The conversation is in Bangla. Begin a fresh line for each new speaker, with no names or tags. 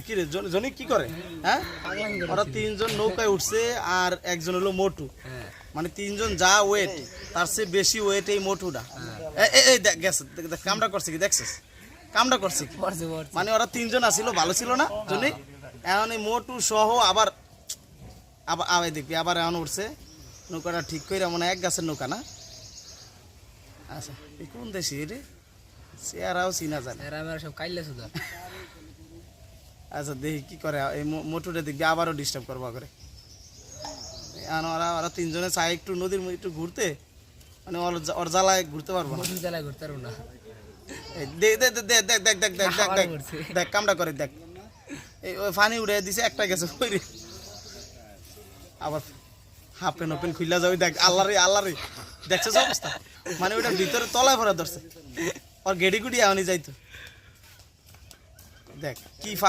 কিরে জনি কি করে হ্যাঁ ওরা তিনজন নৌকায় উঠছে আর একজন হলো মোটু মানে তিনজন যা ওয়েট তার চেয়ে বেশি ওয়েট এই মোটুটা এই দেখ গেছে কামটা করছে কি দেখছিস কামটা করছে কি মানে ওরা তিনজন আসছিল ভালো ছিল না জনি এখন এই মোটু সহ আবার আবার আবার দেখবি আবার এখন উঠছে নৌকাটা ঠিক করে মনে এক গাছের নৌকা না আচ্ছা এই কোন দেশি রে চেয়ারাও চিনা জানে
সব কাইলে শুধু
আচ্ছা দেখি কি করে এই মোটুটা দেখবি আবারও ডিস্টার্ব করবো করে ওরা ওরা তিনজনে চাই একটু নদীর একটু ঘুরতে মানে ওর জ্বালায় ঘুরতে পারবো না
জ্বালায় ঘুরতে পারবো না
দেখ দেখ দেখ দেখ দেখ দেখ দেখ দেখ দেখ কামটা করে দেখ এই ওই পানি উড়ে দিছে একটা গেছে ওই রে আবার হাফ প্যান্ট ওপেন খুললা যাবে দেখ আল্লাহ রে দেখছিস অবস্থা মানে ওইটা ভিতরে তলায় ভরা ধরছে ওর গেড়ি গুড়ি এমনই যাইতো দেখ কি